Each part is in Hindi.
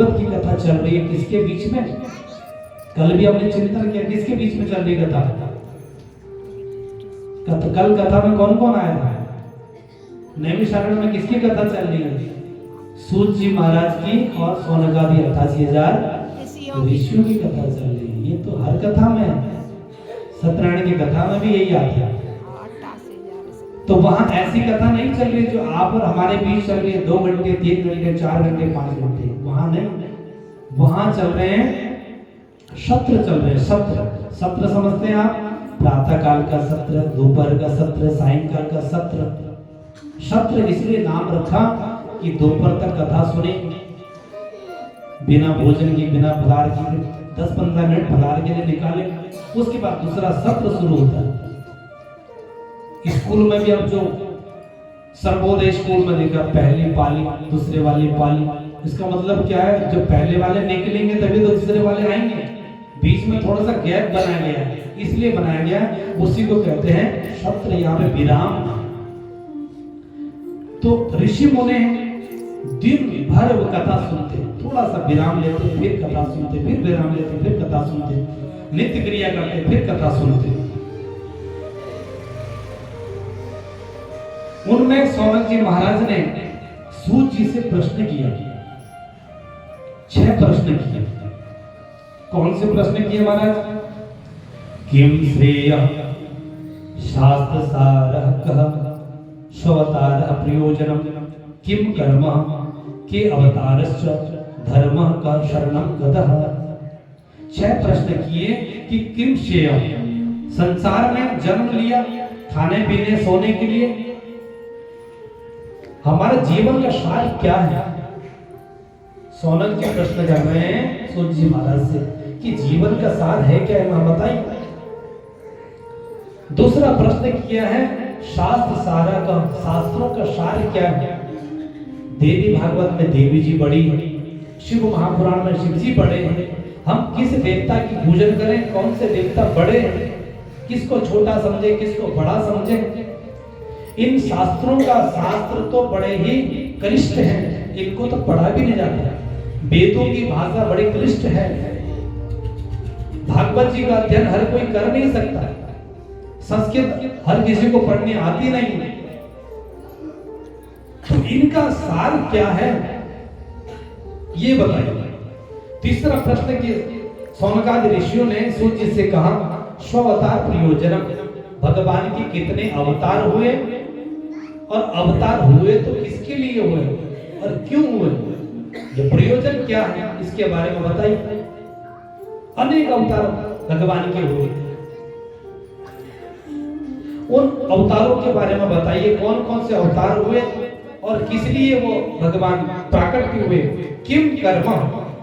भागवत की कथा चल रही है, किसके बीच में? कल भी हमने चिंतन किया, किसके बीच में चल रही कथा? कल कथा में कौन कौन आया था? नैमिषारण्य में किसकी कथा चल रही है? सूत जी महाराज की और सौनकादि 88,000 ऋषियों की कथा चल रही है। ये तो हर कथा में, सत्यनारायण की कथा में भी यही आता है। तो वहां ऐसी कथा नहीं चल रही जो आप और हमारे बीच चल रही है, 2 घंटे 3 घंटे 4 घंटे 5 घंटे, वहां नहीं। वहां चल रहे हैं सत्र, चल रहे हैं सत्र। सत्र समझते हैं आप? प्रातः काल का सत्र, दोपहर का सत्र, सायंकाल का सत्र। सत्र इसलिए नाम रखा कि दोपहर तक कथा सुने, बिना भोजन के, बिना फलाहार के, 10-15 मिनट फलाहार के लिए निकाले, उसके बाद दूसरा सत्र शुरू होता है। स्कूल में भी अब जो सर्वोदय स्कूल में देखा, पहली पाली, दूसरे वाली पाली, इसका मतलब क्या है? जो पहले वाले निकलेंगे तभी तो दूसरे वाले आएंगे। बीच में थोड़ा सा गैप बनाया गया है, इसलिए बनाया गया, उसी को कहते हैं सत्र, यहाँ पे विराम। तो ऋषि मुनि दिन भर वो कथा सुनते, थोड़ा सा विराम लेते, फिर कथा सुनते, फिर विराम लेते, फिर कथा सुनते, नित्य क्रिया करते, फिर कथा सुनते। उनमें सौनक जी महाराज ने सूत जी से प्रश्न किया, 6 प्रश्न किए। कौन से प्रश्न किए महाराज? किम श्रेय शास्त्र सारः कः स्वतार प्रयोजनम किम कर्म के अवतारश्च धर्मः का शरणं गतः। 6 प्रश्न किए कि किम श्रेय, संसार में जन्म लिया खाने पीने सोने के लिए, हमारे जीवन का सार क्या है? सौनक जी प्रश्न कर रहे हैं सूत जी महाराज से कि जीवन का सार है क्या है, बताइए। दूसरा प्रश्न किया है शास्त्र सारा का, शास्त्रों का सार क्या है? देवी भागवत में देवी जी बड़ी, शिव महापुराण में शिव जी बड़े हैं। हम किस देवता की पूजन करें? कौन से देवता बड़े हैं? किसको छोटा समझे, किसको बड़ा समझे? इन शास्त्रों का, शास्त्र तो बड़े ही क्लिष्ट हैं, इनको तो पढ़ा भी नहीं जाता। वेदों की भाषा बड़ी क्लिष्ट है, भागवत जी का अध्ययन हर कोई कर नहीं सकता, संस्कृत हर किसी को पढ़ने आती नहीं। तो इनका सार क्या है ये बताइए। तीसरा प्रश्न कि सौनकादि ऋषियों ने सूत जी से कहा स्वावतार प्रयोजनम, भगवान के कितने अवतार हुए और अवतार हुए तो किसके लिए हुए और क्यों हुए, ये प्रयोजन क्या है इसके बारे में बताइए। अनेक अवतार भगवान के हुए, उन अवतारों के बारे में बताइए, कौन कौन से अवतार हुए और किस लिए वो भगवान प्रकट हुए। किम कर्म,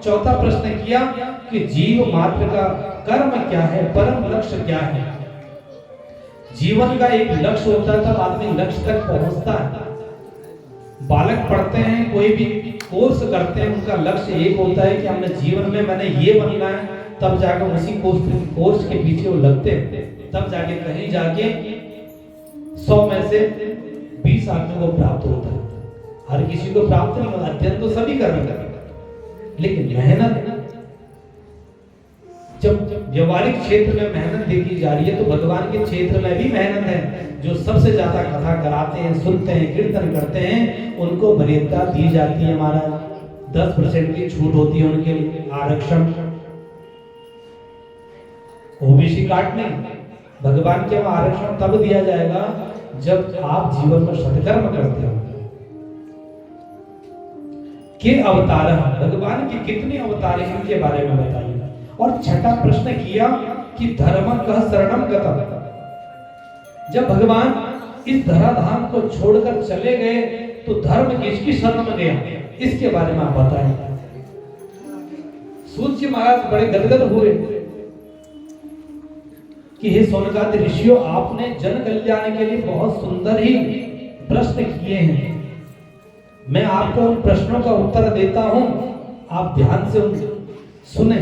चौथा प्रश्न किया कि जीव मात्र का कर्म क्या है, परम लक्ष्य क्या है। जीवन का एक लक्ष्य होता है तब आदमी लक्ष्य तक पहुंचता है। बालक पढ़ते हैं, कोई भी कोर्स करते हैं, उनका लक्ष्य एक होता है कि हमने जीवन में मैंने ये बनना है, तब जाकर उसी कोर्स के पीछे वो लगते हैं, तब जाके कहीं जाके 100 में से 20 आदमी को प्राप्त होता है। हर किसी को प्राप्त नहीं होता, अध्ययन तो सभी कर रहे हैं, लेकिन मेहनत, जब व्यवहारिक क्षेत्र में मेहनत देखी जा रही है तो भगवान के क्षेत्र में भी मेहनत है। जो सबसे ज्यादा कथा कराते हैं, सुनते हैं, कीर्तन करते हैं, उनको वरीयता दी जाती है। हमारा 10% की छूट होती है उनके लिए, आरक्षण। ओबीसी काट में भगवान के आरक्षण तब दिया जाएगा जब आप जीवन में सत्कर्म करते हो। के अवतार, भगवान के कितने अवतार हैं इनके बारे में बताइए। और छठा प्रश्न किया कि धर्म का शरणम गतः, जब भगवान इस धराधाम को छोड़कर चले गए तो धर्म किसकी शरण में गया, इसके बारे में आप बताएं। सूत जी महाराज बड़े गदगद हुए कि हे सौनकादि ऋषियों, आपने जन कल्याण के लिए बहुत सुंदर ही प्रश्न किए हैं। मैं आपको उन प्रश्नों का उत्तर देता हूं, आप ध्यान से सुने।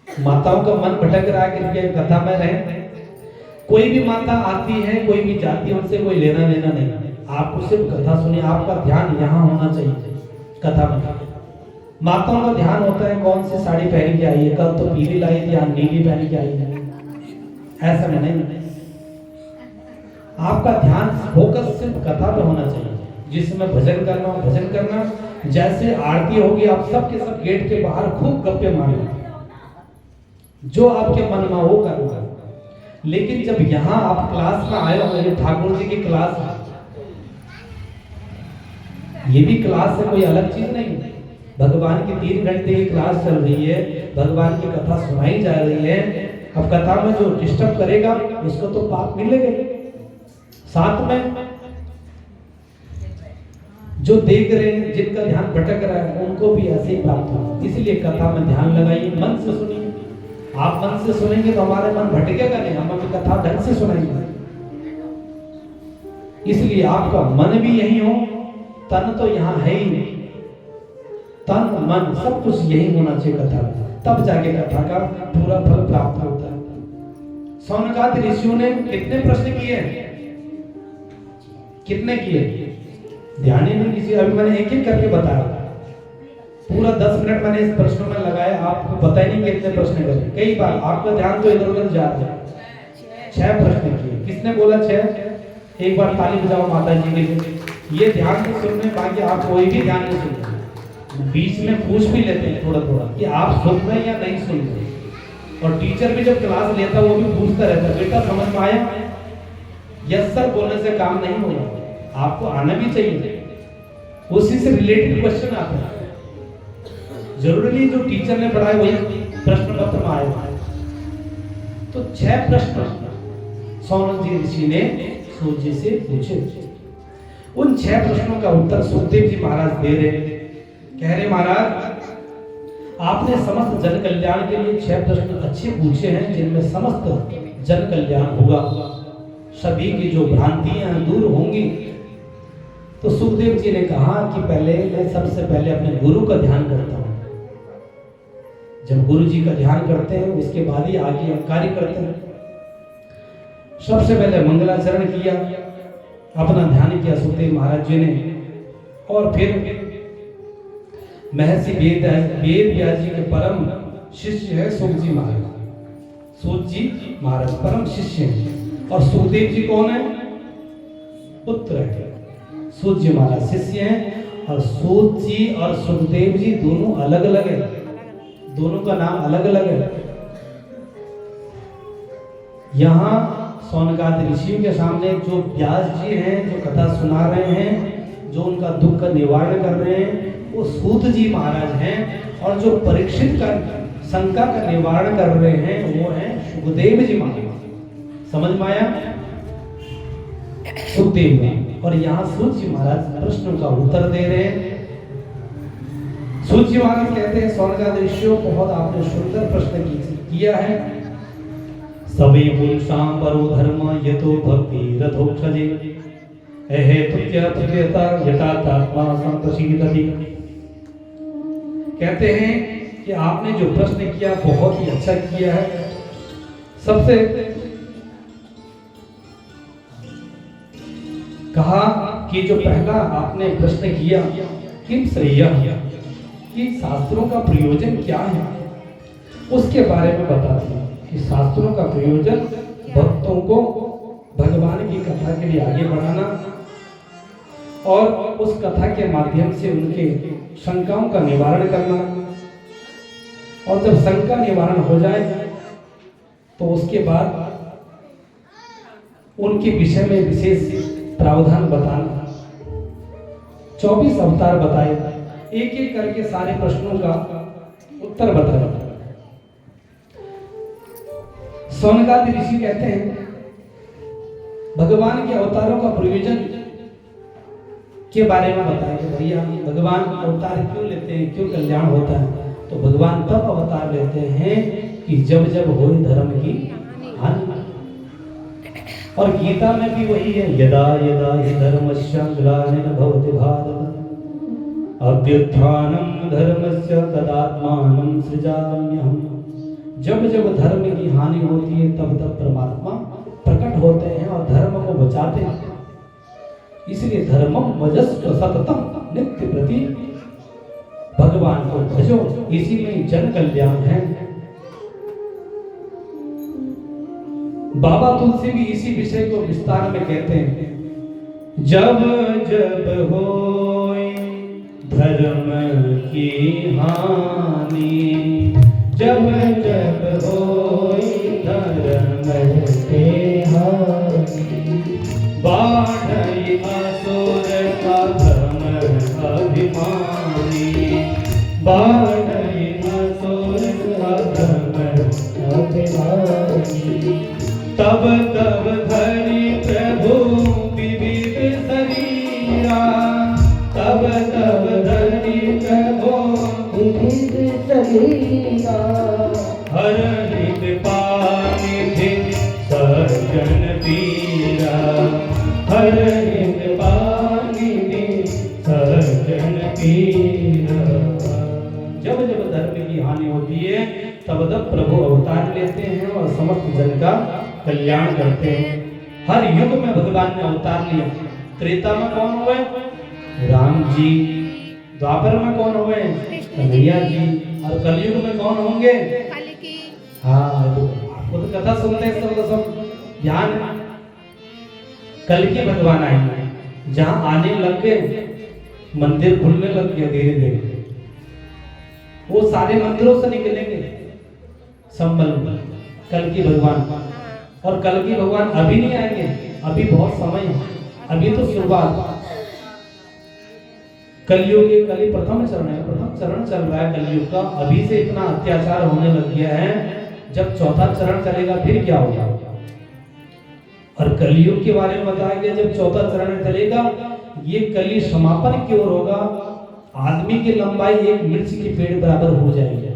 माताओं का मन भटक रहा है कि कथा में रहे। कोई भी माता आती है, कोई भी जाती है, उनसे कोई लेना देना नहीं, आपको सिर्फ कथा सुनिए, आपका ध्यान यहाँ होना चाहिए कथा में। माताओं का ध्यान होता है कौन सी साड़ी पहन के आई है, कल तो पीली लाई थी, आज नीली पहन के आई है। ऐसा नहीं, आपका ध्यान फोकस सिर्फ कथा पे होना चाहिए। जिसमें भजन करना हो भजन करना, जैसे आरती होगी आप सब के सब गेट के बाहर खूब गप्पे मारना, जो आपके मन में वो करना। लेकिन जब यहाँ आप क्लास में आए हो, ये ठाकुर जी की क्लास है, ये भी क्लास है, कोई अलग चीज नहीं। भगवान की 3 घंटे की क्लास चल रही है, भगवान की कथा सुनाई जा रही है। अब कथा में जो डिस्टर्ब करेगा उसको तो पाप मिलेगा, साथ में जो देख रहे हैं, जिनका ध्यान भटक रहा है, उनको भी ऐसे ही प्राप्त हो। इसलिए कथा में ध्यान लगाइए, मन से सुनिए। आप मन से सुनेंगे तो हमारे मन भटकेगा नहीं, हम अपनी कथा ढंग से सुनाएंगे। इसलिए आपका मन भी यही हो, तन तो यहाँ है ही नहीं, तन मन सब कुछ यही होना चाहिए कथा में, तब जाके कथा का पूरा फल प्राप्त होता है। सौनकादि ऋषियों ने कितने प्रश्न किए, कितने किए, ध्यान ही नहीं किसी। अभी मैंने एक एक करके बताया, पूरा 10 मिनट मैंने इस प्रश्नों में लगाया, आपको पता ही नहीं कितने प्रश्न करे। कई बार आपका ध्यान तो इधर उधर जा रहा है। 6 प्रश्न किए, किसने बोला 6? एक बार ताली बजाओ माता जी के लिए। ये ध्यान से सुनने, बाकी आप कोई भी ध्यान नहीं सुनते, बीच में पूछ भी लेते हैं थोड़ा थोड़ा कि आप सुन रहे हैं या नहीं सुन रहे। और टीचर भी जब क्लास लेता है वो भी पूछता रहता है, बेटा समझ में आया? यस सर बोलने से काम नहीं होगा, आपको आना भी चाहिए, उसी से रिलेटेड क्वेश्चन आते हैं। जरूरी नहीं जो टीचर ने पढ़ाया वही प्रश्न पत्र में आए। तो 6 प्रश्न सौनक जी ऋषि ने सूत जी से पूछे। उन 6 प्रश्नों का उत्तर सुखदेव जी महाराज दे रहे। कह रहे महाराज आपने समस्त जन कल्याण के लिए 6 प्रश्न अच्छे पूछे हैं, जिनमें समस्त जन कल्याण होगा, सभी की जो भ्रांतियां दूर होंगी। तो सुखदेव जी ने कहा कि मैं सबसे पहले अपने गुरु का ध्यान करता हूं। जब गुरु जी का ध्यान करते हैं उसके बाद ही आगे हम कार्य करते हैं। सबसे पहले मंगलाचरण किया, अपना ध्यान किया सुखदेव महाराज जी ने, और फिर महर्षि वेद व्यास जी के परम शिष्य है सुख जी महाराज। सूत जी महाराज परम शिष्य हैं, और सुखदेव जी कौन है? पुत्र है। सूत जी महाराज शिष्य हैं, और सूत जी और सुखदेव जी दोनों अलग अलग है, दोनों का नाम अलग अलग है। यहाँ सौनकादि ऋषियों के सामने जो व्यास जी हैं, जो कथा सुना रहे हैं, जो उनका दुख का निवारण कर रहे हैं, वो सूत जी महाराज हैं। और जो परीक्षित का शंका का निवारण कर रहे हैं वो हैं सुखदेव जी महाराज। समझ में आया? सुखदेव जी। और यहाँ सूत जी महाराज प्रश्नों का उत्तर दे रहे हैं। सूत जी महाराज कहते हैं सौनकादि ऋषियों, बहुत आपने सुंदर प्रश्न किया है। सभी पुरुषां परो धर्म यतो भक्ति रथोक्षजे अहेतुक्य प्रत्यता यथात्मा संप्रसीदति। कहते हैं कि आपने जो प्रश्न किया बहुत ही अच्छा किया है। सबसे कहा कि जो पहला आपने प्रश्न किया किम श्रेय, कि शास्त्रों का प्रयोजन क्या है, उसके बारे में बताते हैं कि शास्त्रों का प्रयोजन भक्तों को भगवान की कथा के लिए आगे बढ़ाना, और उस कथा के माध्यम से उनके शंकाओं का निवारण करना। और जब शंका निवारण हो जाए तो उसके बाद उनके विषय में विशेष प्रावधान बताना। 24 अवतार बताए, एक एक करके सारे प्रश्नों का उत्तर बताया। सौनकादि ऋषि कहते हैं भगवान के अवतारों का प्रयोजन के बारे में बताया कि भैया भगवान अवतार क्यों लेते हैं, क्यों कल्याण होता है। तो भगवान तब अवतार लेते हैं कि जब जब हो धर्म की हानि। और गीता में भी वही है, यदा यदा हि धर्मस्य ग्लानिर्भवति भवति भारत अभ्युत्थानं धर्मस्य तदात्मानं सृजाम्यहम्। जब जब धर्म की हानि होती है तब तब परमात्मा प्रकट होते हैं और धर्म को बचाते हैं। इसलिए धर्मम भजस्व सततम, नित्य प्रति भगवान को समझो इसी में जन कल्याण है। बाबा तुलसी भी इसी विषय को विस्तार में कहते हैं, जब जब होए धर्म की हानि, जब जब होए धर्म की हानि, बाढ़ई असुर का धर्म अभिमानी, बाढ़ई असुर का धर्म अभिमानी, तब तब धरि प्रभु विविध शरीरा, तब तब धरि प्रभु विविध शरीरा, हर नित पानिधि सज्जन पीरा, हर नित पानिधि सज्जन पीरा। जब जब धर्म की हानि होती है तब तब प्रभु अवतार लेते हैं और समस्त जन का कल्याण करते हैं। हर युग में भगवान ने अवतार लिया। त्रेता में कौन हुए? राम जी। द्वापर में कौन हुए? कन्हैया जी। और कलयुग में कौन होंगे? हाँ, आपको तो कथा सुनते हैं सब ध्यान। कल्कि भगवान आएंगे, जहाँ आने लग गए मंदिर खुलने लग गया धीरे धीरे, वो सारे मंदिरों से निकलेंगे संबल में। कल्कि भगवान, और कल्कि भगवान अभी नहीं आएंगे, अभी बहुत समय है, अभी तो शुरुआत। कलयुग के कली प्रथम चरण है, प्रथम चरण चल रहा है कलयुग का। अभी से इतना अत्याचार होने लग गया है, जब चौथा चरण चलेगा फिर क्या होगा। और कलयुग के बारे में बताया गया, जब चौथा चरण चलेगा ये कली समापन की ओर होगा। आदमी की लंबाई एक मिर्च के पेड़ बराबर हो जाएगी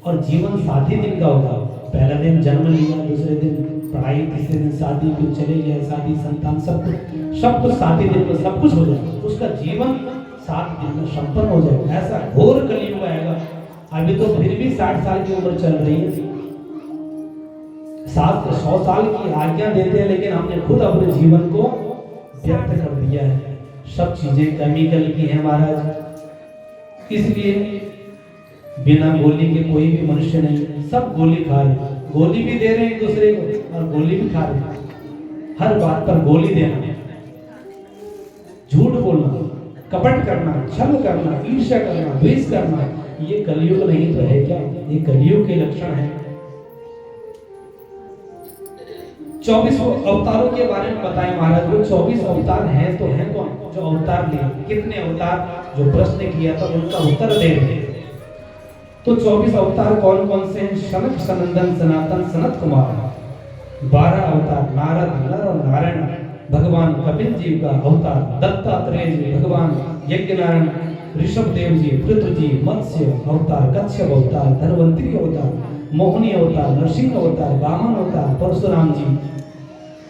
और जीवन 7 ही दिन का होगा। पहला दिन जन्म लिया, दूसरे दिन पढ़ाई, तीसरे दिन शादी, फिर चले गए, शादी, संतान, सब कुछ 7 ही दिन में सब कुछ हो जाएगा। उसका जीवन 7 दिन में संपन्न हो जाएगा। ऐसा घोर कलयुग आएगा। अभी तो फिर भी 60 साल की उम्र चल रही है। 100 साल की आज्ञा देते हैं, लेकिन हमने खुद अपने जीवन को व्यर्थ कर दिया है। सब चीजें केमिकल की हैं महाराज, इसलिए बिना गोली के कोई भी मनुष्य नहीं। सब गोली खा रहे, गोली भी दे रहे हैं एक दूसरे को और गोली भी खा रहे हैं। हर बात पर गोली देना, झूठ बोलना, कपट करना, छल करना, ईर्ष्या करना, द्वेष करना, ये कलयुग नहीं तो है क्या? ये कलयुग के लक्षण है। 24 अवतारों के बारे में बताएं महाराज। वो 24 अवतार हैं तो हैं कौन जो अवतार लिए? कितने अवतार? जो प्रश्न किया था उनका उत्तर दे रहे। तो 24 अवतार कौन कौन से हैं? सनक, सनंदन, सनातन, सनत कुमार। 12 अवतार नारद, नर और नारायण, भगवान कपिल जी का अवतार, दत्तात्रेय जी, भगवान यज्ञनारायण, ऋषभ देव जी, पृथु जी, मत्स्य अवतार, कच्छप अवतार, धनवंतरी अवतार, मोहिनी अवतार, नरसिंह अवतार, वामन अवतार, परशुराम जी,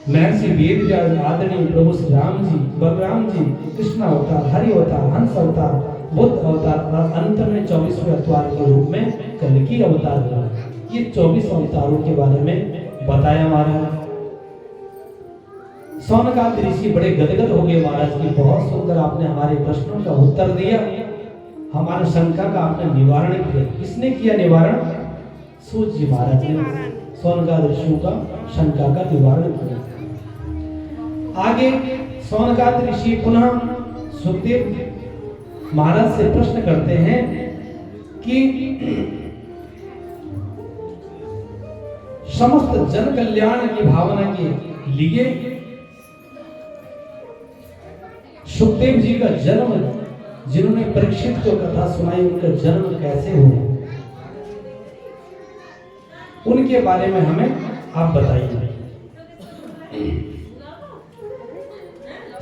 महर्षि वेदव्यास, आदरणीय प्रभु श्री राम जी, बलराम जी, कृष्ण अवतार, हरि अवतार, हंस अवतार, बुद्ध अवतार और अंत में 24वें अवतार के रूप में कल्कि अवतार हुआ। ये 24 अवतारों के बारे में बताया महाराज। सौनकादि ऋषि बड़े गदगद हो गए महाराज की, बहुत सुंदर आपने हमारे प्रश्नों का उत्तर दिया, हमारे शंका का आपने निवारण किया। किसने किया निवारण? सूत जी महाराज ने सौनकादि ऋषियों का शंका का निवारण किया। आगे सौनकादि ऋषि पुनः सुखदेव महाराज से प्रश्न करते हैं कि समस्त जन कल्याण की भावना के लिए सुखदेव जी का जन्म, जिन्होंने परीक्षित को कथा सुनाई, उनका जन्म कैसे हुआ, उनके बारे में हमें आप बताइए।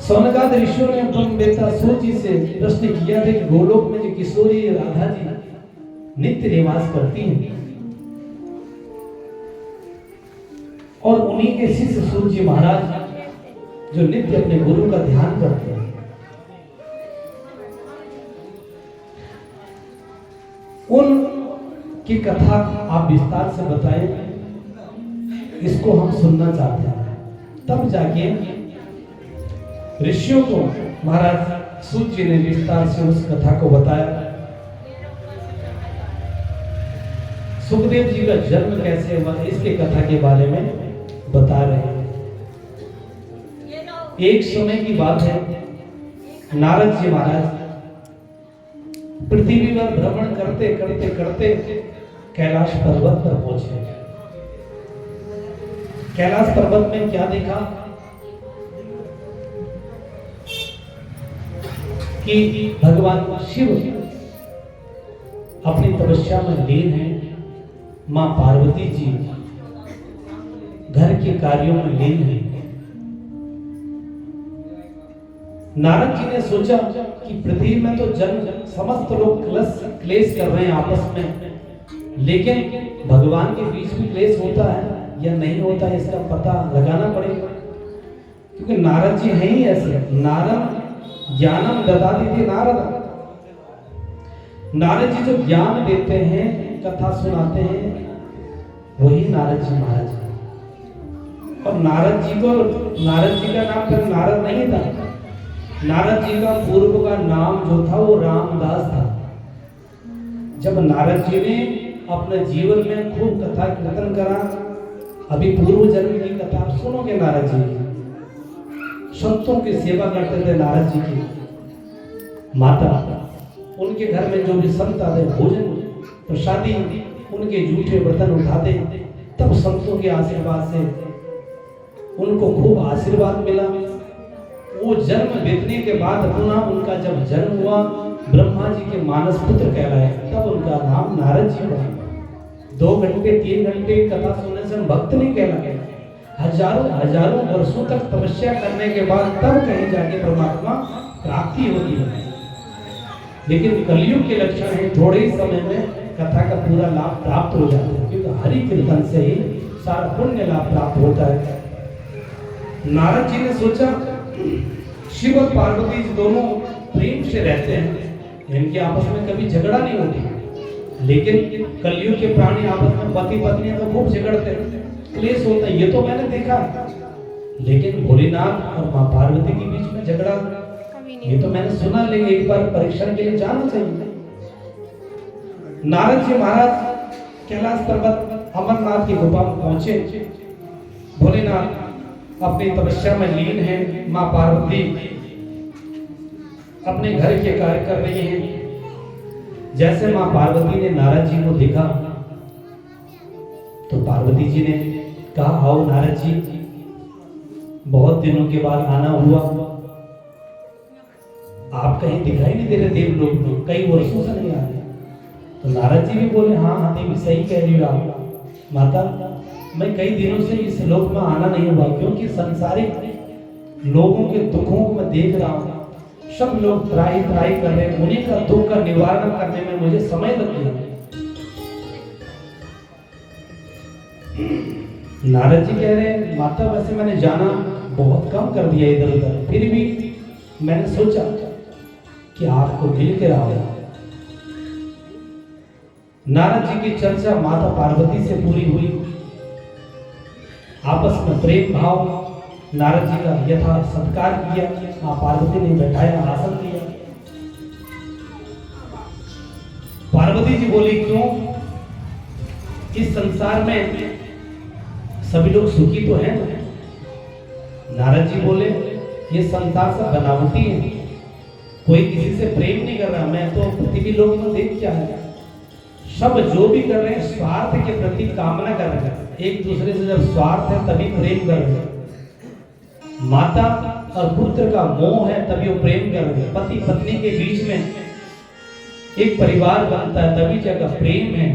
सौनकादि ऋषियों ने ब्रह्मवेत्ता जी से प्रश्न किया था कि गोलोक में जो किशोरी राधा जी नित्य निवास करती हैं और उन्हीं के शिष्य सूत जी महाराज जो नित्य अपने गुरु का ध्यान करते हैं, उनकी कथा आप विस्तार से बताएं, इसको हम सुनना चाहते हैं। तब जाके ऋषियों को महाराज सूत जी ने विस्तार से उस कथा को बताया। सुखदेव जी का जन्म कैसे हुआ इसके कथा के बारे में बता रहे हैं। एक समय की बात है, नारद जी महाराज पृथ्वी पर भ्रमण करते करते करते कैलाश पर्वत पर पहुंचे। कैलाश पर्वत में क्या देखा कि भगवान शिव अपनी तपस्या में लीन है, मां पार्वती जी घर के कार्यों में लीन है। नारद जी ने सोचा कि पृथ्वी में तो समस्त लोग क्लेश कर रहे हैं आपस में, लेकिन भगवान के बीच में क्लेश होता है या नहीं होता है इसका पता लगाना पड़ेगा, क्योंकि नारद जी हैं ही ऐसे। नारद ज्ञानम ददाति थे नारद। नारद जी जो ज्ञान देते हैं, कथा सुनाते हैं, वही नारद जी महाराज हैं। और नारद जी का नाम फिर नारद नहीं था। नारद जी का पूर्व का नाम जो था वो रामदास था। जब नारद जी ने अपने जीवन में खूब कथा कीर्तन करा, अभी पूर्व जन्म की कथा आप सुनोगे नारद जी की, संतों की सेवा करते थे नारद जी की माता, उनके घर में जो भी संत आते भोजन प्रसादी उनके जूठे बर्तन उठाते, तब संतों के आशीर्वाद से उनको खूब आशीर्वाद मिला। वो जन्म बीतने के बाद पुनः उनका जब जन्म हुआ, ब्रह्मा जी के मानस पुत्र कहलाए, तब उनका नाम नारद जी पड़ा। 2 घंटे 3 घंटे कथा सुनने से भक्त नहीं कहलाए, हजारों वर्षों तक तपस्या करने के बाद तब कहीं जाके परमात्मा प्राप्ति होती है। लेकिन कलयुग के लक्षण है, थोड़े ही समय में कथा का पूरा लाभ प्राप्त हो जाता है, क्योंकि हरि कीर्तन से ही सारा पुण्य लाभ प्राप्त होता है। नारद जी ने सोचा शिव और पार्वती दोनों प्रेम से रहते हैं, इनके आपस में कभी झगड़ा नहीं होती, लेकिन कलयुग के प्राणी आपस में पति पत्नी तो खूब झगड़ते हैं, क्लेश होता है, ये तो मैंने देखा। लेकिन भोलेनाथ और मां पार्वती के बीच में झगड़ा ये तो मैंने सुना, लेकिन एक बार परीक्षण के लिए जाना चाहिए। नारद जी महाराज कैलाश पर्वत अमरनाथ की गुफा में पहुंचे। भोलेनाथ अपनी तपस्या में लीन है, मां पार्वती अपने घर के कार्य कर रही हैं। जैसे मां पार्वती ने नारद जी को देखा तो पार्वती जी ने कहा, आओ नारद जी, बहुत दिनों के बाद आना हुआ, आप कहीं दिखाई नहीं दे रहे देवलोक में, कई वर्षों से नहीं आ रहे। तो नारद जी भी बोले, हाँ देवी सही कह रही हो आप माता, मैं कई दिनों से इस लोक में आना नहीं हुआ, क्योंकि संसारिक लोगों के दुखों को मैं देख रहा हूँ, सब लोग त्राही कर रहे हैं, उन्हीं का दुख का निवारण करने में मुझे समय लग गया। नारद जी कह रहे हैं, माता वैसे मैंने जाना बहुत कम कर दिया इधर उधर, फिर भी मैंने सोचा कि आपको मिल के आओ। नारद जी की चर्चा माता पार्वती से पूरी हुई, आपस में प्रेम भाव, नारद जी का यथा सत्कार किया, मां पार्वती ने बैठाया, आसन दिया। पार्वती जी बोली, क्यों इस संसार में सभी लोग सुखी तो हैं? नारद जी बोले, ये संसार सब बनावटी है, कोई किसी से प्रेम नहीं कर रहा, मैं तो पृथ्वी लोग में देख क्या है, सब जो भी कर रहे हैं स्वार्थ के प्रति कामना कर रहे हैं, एक दूसरे से जब स्वार्थ है तभी प्रेम कर रहे हैं। माता और पुत्र का मोह है तभी वो प्रेम कर रहे हैं, पति पत्नी के बीच में एक परिवार बनता है तभी जगह प्रेम है।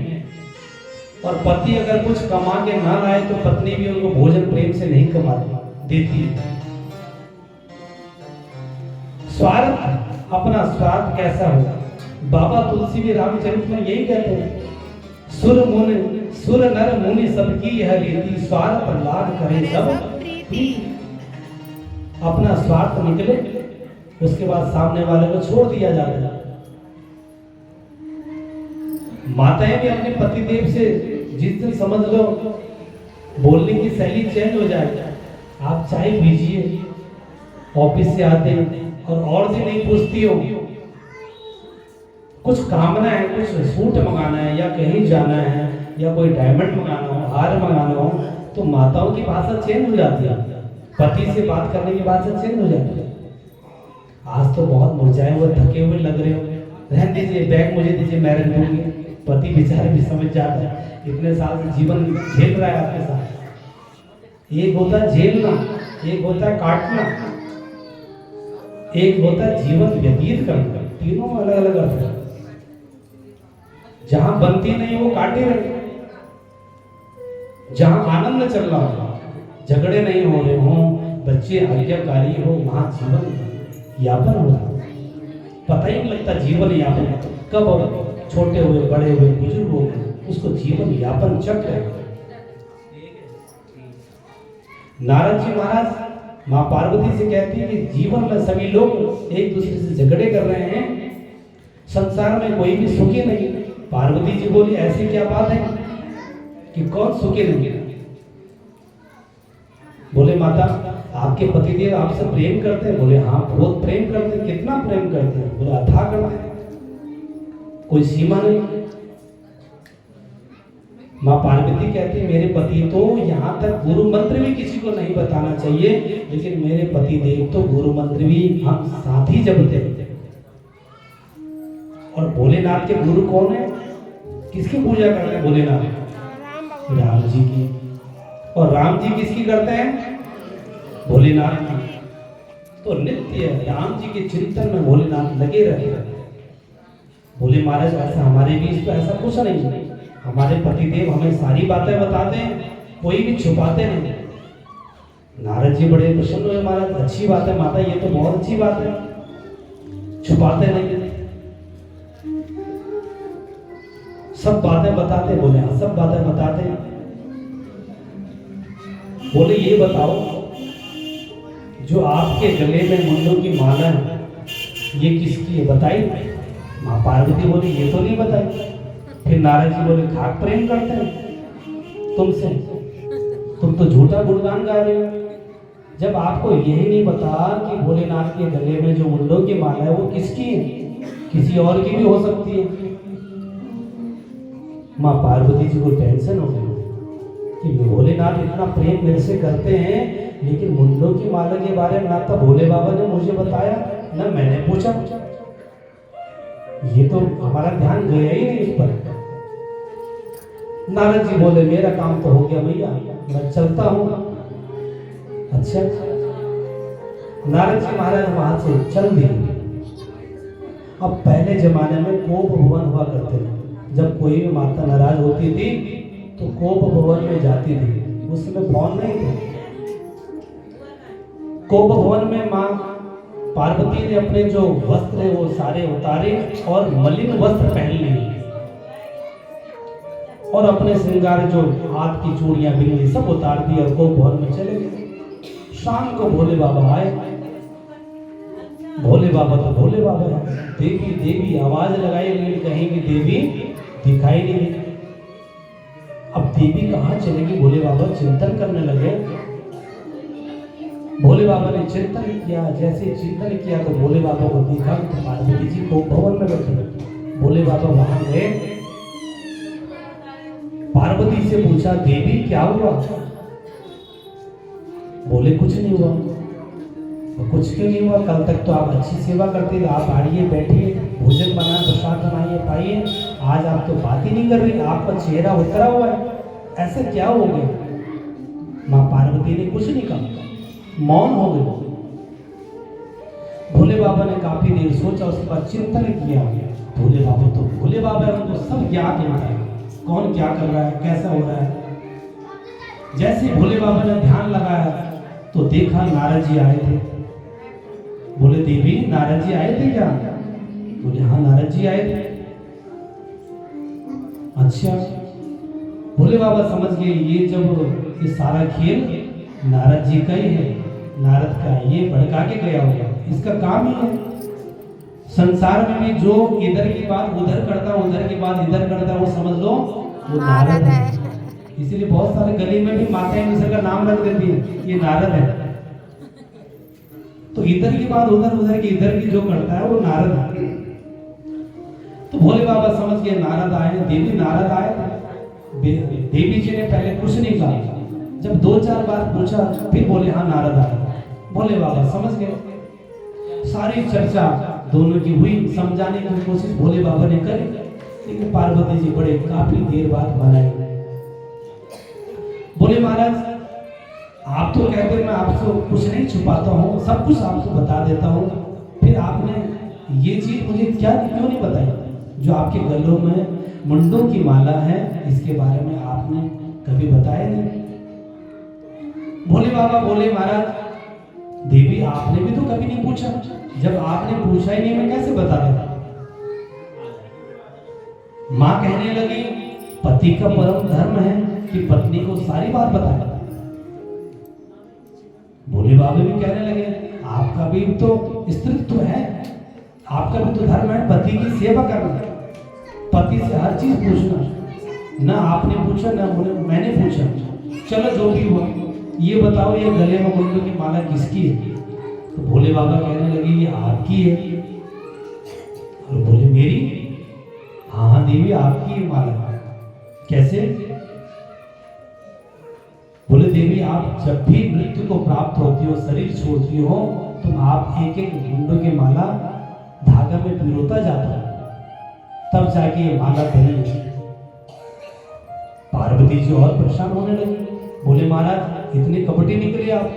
और पति अगर कुछ कमा के ना लाए तो पत्नी भी उनको भोजन प्रेम से नहीं कमा देती है। स्वार्थ, अपना स्वार्थ कैसा हो, बाबा तुलसी भी रामचरित में यही कहते हैं, सुर नर मुनि सबकी यह रीति, स्वार्थ लाभ करे सब प्रीति। अपना स्वार्थ निकले, उसके बाद सामने वाले को छोड़ दिया जाता है। माताएं भी अपने पतिदेव से जिस दिन समझ लो बोलने की शैली चेंज हो जाए, आप चाय पीजिए, ऑफिस से आते और दिन नहीं पूछती हो, कुछ कामना है, कुछ सूट मंगाना है या कहीं जाना है या कोई डायमंड मंगाना हो, हार मंगाना हो, तो माताओं की भाषा चेंज हो जाती है, पति से बात करने की भाषा चेंज हो जाती है। आज तो बहुत मुरझाए हुए थके हुए लग रहे हो, रहने दीजिए, बैग मुझे दीजिए, मैं रख दूंगी। पति बेचारे भी समझ जाते हैं, इतने साल से जीवन झेल रहा है आपके साथ। एक होता है झेलना, एक होता है काटना, एक होता है जीवन व्यतीत करना। तीनों अलग अलग अर्थ है। जहां बनती नहीं वो काटे रहे, जहां आनंद चल रहा हो, झगड़े नहीं हो रहे हो, बच्चे आज्ञाकारी हो, वहां जीवन यापन हो रहा है। पता ही नहीं लगता जीवन यापन कब छोटे हुए, बड़े हुए, बुजुर्ग हो गए, उसको जीवन यापन चक्र है। नारद जी महाराज मां पार्वती से कहती है कि जीवन में सभी लोग एक दूसरे से झगड़े कर रहे हैं, संसार में कोई भी सुखी नहीं। पार्वती जी बोली ऐसी क्या बात है कि कौन सुखी नहीं? बोले माता आपके पतिदेव आपसे प्रेम करते हैं? बोले हाँ बहुत प्रेम करते हैं। कितना प्रेम करते हैं? बोले अथाह करते हैं, कोई सीमा नहीं। मां पार्वती कहती है मेरे पति तो यहाँ तक गुरु मंत्र भी किसी को नहीं बताना चाहिए, लेकिन मेरे पति देव तो गुरु मंत्र भी हम साथ ही जपते थे। और भोलेनाथ के गुरु कौन है? किसकी पूजा करते हैं भोलेनाथ? राम जी की। और राम जी किसकी करते हैं? भोलेनाथ की। तो नित्य राम जी के चिंतन में भोलेनाथ लगे रहते हैं। बोले महाराज ऐसा हमारे बीच तो ऐसा कुछ नहीं है, हमारे पतिदेव हमें सारी बातें बताते हैं, कोई भी छुपाते नहीं। नारद जी बड़े प्रसन्न हुए, महाराज अच्छी बात है माता, ये तो बहुत अच्छी बात है, छुपाते नहीं, सब बातें बताते। बोले हाँ सब बातें बताते हैं। बोले ये बताओ जो आपके गले में मुंडों की माला है ये किसकी है? बताई। मां पार्वती बोली ये तो नहीं बताई। फिर नारद जी बोले खाक प्रेम करते हैं तुमसे, तुम तो झूठा गुणगान गा रहे हो। जब आपको यही नहीं पता कि भोलेनाथ के गले में जो मुंडों की माला है वो किसकी है, किसी और की भी हो सकती है। मां पार्वती जी को टेंशन हो गई कि भोलेनाथ इतना प्रेम मेरे से करते हैं, लेकिन मुंडों की माला के बारे में ना तो भोले बाबा ने मुझे बताया ना मैंने पूछा। ये तो हमारा ध्यान गया ही नहीं इस पर। नारद जी बोले मेरा काम तो हो गया भैया, मैं चलता हूं। अच्छा, नारद जी महाराज वहां से चल दिए। अब पहले जमाने में कोप भवन हुआ करते थे, जब कोई भी माता नाराज होती थी तो कोप भवन में जाती थी। उस समय फोन नहीं थे। कोप भवन में मां पार्वती ने अपने जो वस्त्र है वो सारे उतारे और मलिन वस्त्र पहन लिए और अपने श्रृंगार जो हाथ की चूड़ियां बिंदी सब उतार दी और कोप भवन में चले गए। शाम को भोले बाबा आए। भोले बाबा तो भोले बाबा है, देवी देवी आवाज लगाई लेकिन कहीं भी देवी दिखाई नहीं दी। अब देवी कहाँ चलेगी? भोले बाबा चिंतन करने लगे। भोले बाबा ने चिंतन किया, जैसे चिंतन किया तो भोले बाबा को देखा तो पार्वती जी को भवन में बैठे। भोले बाबा वहां गए, पार्वती से पूछा देवी क्या हुआ? बोले कुछ नहीं हुआ। तो कुछ क्यों नहीं हुआ? कल तक तो आप अच्छी सेवा करते थे, आप आइए बैठिए, भोजन बनाए, प्रसाद बनाइए, खाइए। आज आप तो बात ही नहीं कर रही, आपका चेहरा उतरा हुआ है, ऐसे क्या हो गया? मां पार्वती ने कुछ नहीं कहा, मौन हो गए। भोले बाबा ने काफी देर सोचा, उसके बाद चिंतन किया। भोले बाबा तो भोले बाबा है, उनको सब ज्ञात है कौन क्या कर रहा है, कैसा हो रहा है। जैसे भोले बाबा ने ध्यान लगाया तो देखा नारद जी आए थे। बोले देवी नारद जी आए थे क्या? बोले हाँ नारद जी आए थे। अच्छा, भोले बाबा समझ गए ये जब ये सारा खेल नारद जी का ही है, नारद का, ये भड़का के गया होगा, इसका काम ही है। संसार में भी जो इधर की बात उधर करता है, उधर की बात इधर करता है, वो समझ लो वो नारद है। इसीलिए बहुत सारे गली में भी माताएं दूसरे का नाम रख देती है, ये नारद है। तो इधर की बात उधर, उधर की इधर की जो करता है वो नारद है। तो भोले बाबा समझ गए नारद आए, देवी नारद आए। देवी जी ने पहले कुछ नहीं कहा, जब 2-4 बार पूछा फिर बोले हाँ नारद आया। बोले बाबा समझ गए। सारी चर्चा दोनों की हुई, समझाने की कोशिश भोले बाबा ने करी, लेकिन पार्वती जी बड़े काफी देर बाद मनाए। बोले महाराज आप तो कहते मैं आपको कुछ नहीं छुपाता हूँ, सब कुछ आपको बता देता हूँ, फिर आपने ये चीज मुझे क्यों नहीं बताई? जो आपके गलों में मुंडों की माला है, इसके बारे में आपने कभी बताया नहीं। भोले बाबा बोले महाराज देवी आपने भी तो कभी नहीं पूछा, जब आपने पूछा ही नहीं मैं कैसे बता देता? मां कहने लगी पति का परम धर्म है कि पत्नी को सारी बात बताए। भोले बाबा भी कहने लगे आपका भी तो स्त्रीत्व है, आपका भी तो धर्म है पति की सेवा करना, पति से हर चीज पूछना। ना आपने पूछा ना मैंने पूछा, चलो जो भी हुआ ये बताओ ये गले में मुंडों की माला किसकी है? तो भोले बाबा कहने लगे ये आपकी है। और बोले मेरी? हाँ देवी आपकी है माला। कैसे? बोले देवी आप जब भी मृत्यु को प्राप्त होती हो, शरीर छोड़ती हो, तो आप एक एक मुंडों की माला धागा में पिरोता जाता है, तब जाके ये माला बनी। पार्वती जी और परेशान होने लगी। बोले महाराज इतने कपटी निकले आप,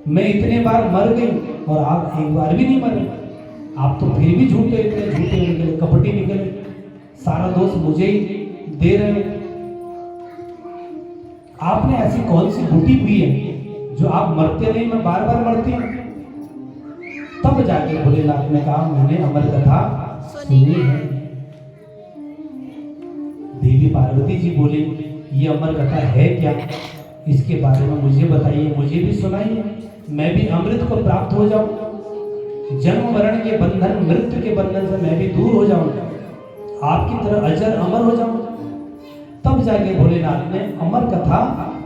मैं इतने बार मर गई और आप एक बार भी नहीं मरे, आप तो फिर भी झूठे निकले, कपटी निकले, सारा दोष मुझे ही दे रहे हो। आपने ऐसी कौन सी बूटी पी है जो आप मरते नहीं, मैं बार बार मरती हूँ? तब जाके भोलेनाथ ने कहा मैंने अमर कथा सुनी है। देवी पार्वती जी बोली ये अमर कथा है क्या, इसके बारे में मुझे बताइए, मुझे भी सुनाइए, मैं भी अमृत को प्राप्त हो जाऊं, जन्म मरण के बंधन मृत्यु के बंधन से मैं भी दूर हो जाऊं, आपकी तरह अजर अमर हो जाऊं। तब जाके भोलेनाथ ने अमर कथा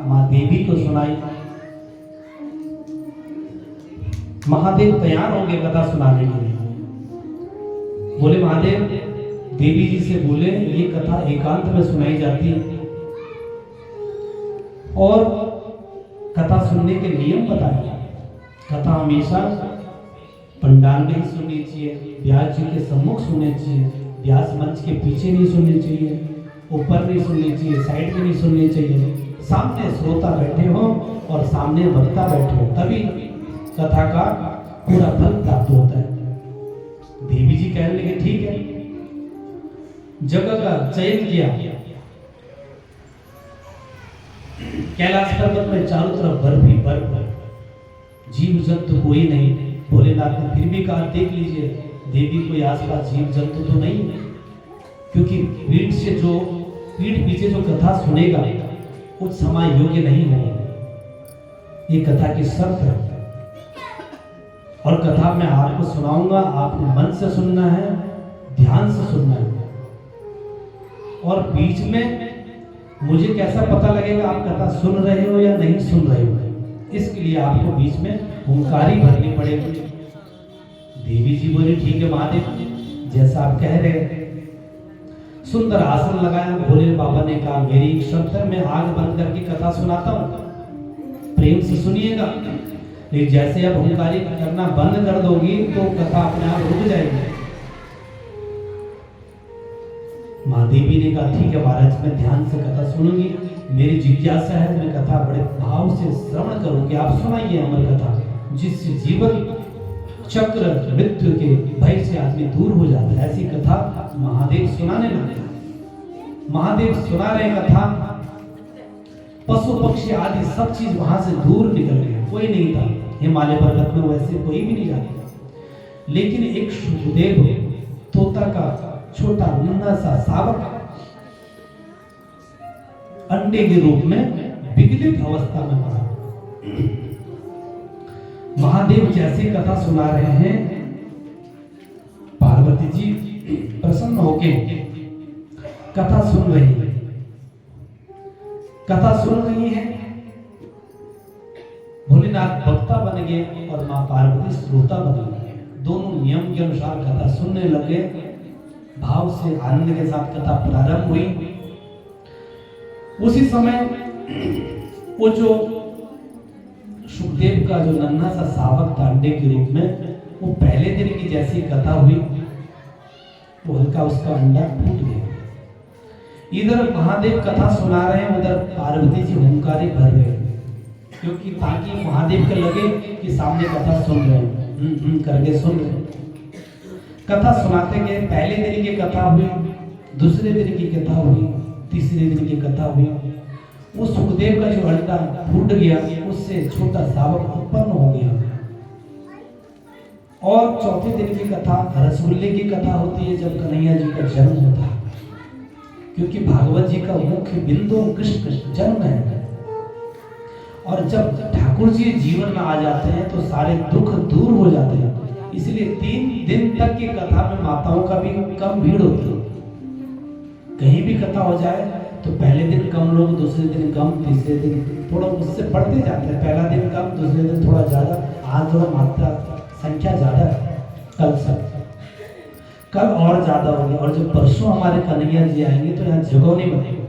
मां देवी को सुनाई। महादेव तैयार हो गए कथा सुनाने के लिए। बोले महादेव देवी जी से बोले ये कथा एकांत में सुनाई जाती है और कथा सुनने के नियम बताए। कथा हमेशा पंडाल में ही सुननी चाहिए, व्यास जी के सम्मुख सुननी चाहिए, व्यास मंच के पीछे नहीं सुननी चाहिए, ऊपर नहीं सुननी चाहिए, साइड में नहीं सुननी चाहिए, सामने श्रोता बैठे हो और सामने वक्ता बैठे हो, तभी कथा का पूरा फल प्राप्त होता है। देवी जी कहने लगे ठीक है। जगह का चयन किया, कैलाश पर्वत में चारों तरफ बर्फ ही बर्फ, जीव जंतु कोई नहीं। भोलेनाथ ने फिर भी कहा देख लीजिए देवी कोई आसपास जीव जंतु तो नहीं है, क्योंकि पीठ पीछे जो कथा सुनेगा कुछ समय योग्य नहीं होगा, ये कथा की शर्त है। और कथा मैं आपको सुनाऊंगा, आपने मन से सुनना है, ध्यान से सुनना है, और बीच में मुझे कैसा पता लगेगा आप कथा सुन रहे हो या नहीं सुन रहे हो, इसके लिए आपको बीच में हुंकारी भरनी पड़ेगी। देवी जी बोली ठीक है महादेव जैसा आप कह रहे हैं। सुंदर आसन लगाया। भोले बाबा ने कहा मेरी शर्त है मैं आग बंद करके कथा सुनाता हूँ, प्रेम से सुनिएगा, लेकिन जैसे अब हुंकारी करना बंद कर दोगी तो कथा अपने आप रुक जाएगी। माँ देवी ने कहा ठीक है महाराज मैं ध्यान से कथा सुनूंगी, मेरी जिज्ञासा है मैं कथा बड़े भाव से श्रवण करूंगी, आप सुनाइए अमर कथा जिससे जीवन चक्र मृत्यु के भय से आदमी दूर हो जाता है। ऐसी कथा महादेव सुनाने लगे। महादेव सुना रहे कथा, पशु पक्षी आदि सब चीज वहां से दूर निकल गए, कोई नहीं था। हिमालय पर्वत में वैसे कोई भी नहीं जाता, लेकिन एक शुभदेव तोता का छोटा नन्हा सा शावक अंडे के रूप में विकलित अवस्था में पड़ा। महादेव जैसी कथा सुना रहे हैं, पार्वती जी प्रसन्न होके कथा सुन रही है। कथा सुन रही है, भोलेनाथ वक्ता बन गए और मां पार्वती श्रोता बन गए। दोनों नियम के अनुसार कथा सुनने लगे। भाव से आनंद के साथ कथा प्रारंभ हुई। उसी समय वो जो सुखदेव का जो नन्हा सा सावक तांडे के रूप में, वो पहले दिन की जैसी कथा हुई, वो हल्का उसका अंडा फूट गया। इधर महादेव कथा सुना रहे हैं, उधर पार्वती जी हुंकारे भर गए, क्योंकि ताकि महादेव को लगे कि सामने कथा सुन रहे हैं, करके सुन रहे हैं। कथा सुनाते गए, पहले दिन की कथा हुई, दूसरे दिन की कथा हुई, तीसरे दिन की कथा हुई। वो सुखदेव का जो अंडा फूट गया, उससे छोटा शावक उत्पन्न हो गया। और चौथे दिन की कथा रसगुल्ले की कथा होती है, जब कन्हैया जी का जन्म होता है, क्योंकि भागवत जी का मुख्य बिंदु कृष्ण जन्म है। और जब ठाकुर जी जीवन में आ जाते हैं तो सारे दुख दूर हो जाते हैं। इसलिए 3 दिन तक की कथा में माताओं का भी कम भीड़ होती है। कहीं भी कथा हो जाए तो पहले दिन कम लोग, दूसरे दिन कम, तीसरे दिन थोड़ा उससे बढ़ते जाते हैं। पहला दिन कम, दूसरे दिन थोड़ा ज्यादा, आज थोड़ा मात्रा संख्या ज्यादा है। कल और ज्यादा होगी। और जब परसों हमारे कन्हैया जी आएंगे तो यहाँ जगह नहीं बनेगा,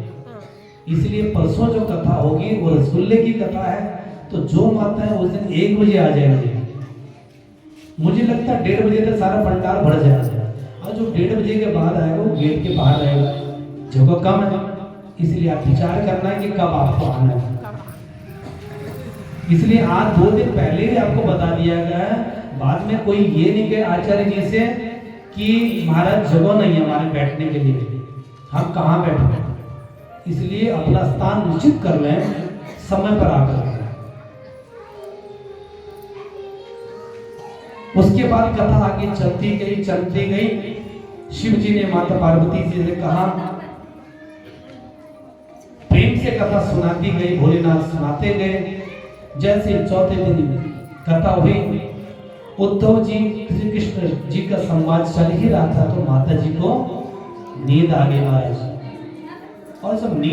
इसलिए परसों जो कथा होगी वो रसगुल्ले की कथा है। तो जो माता है उस दिन 1 बजे आ जाएंगे। मुझे लगता है 1:30 बजे तक सारा पंडाल भर जाएगा, और जो 1:30 बजे के बाद आएगा वो गेट के बाहर रहेगा, जगह कम है। इसलिए आप विचार करना है कि कब आपको आना है। इसलिए आज 2 दिन पहले ही आपको बता दिया गया है। बाद में कोई ये नहीं कहे आचार्य जी से कि महाराज जगह नहीं है हमारे बैठने के लिए, हम कहाँ बैठे। इसलिए अपना स्थान निश्चित कर लें समय पर आकर। उसके बाद कथा आगे चलती गई। शिव जी ने माता पार्वती जी से कहा, प्रेम से कथा सुनाती गई, भोलेनाथ सुनाते गए। जैसे चौथे दिन कथा हुई, उद्धव जी श्री कृष्ण जी का संवाद चल ही रहा था, तो माता जी को नींद आ गई महाराज। और सब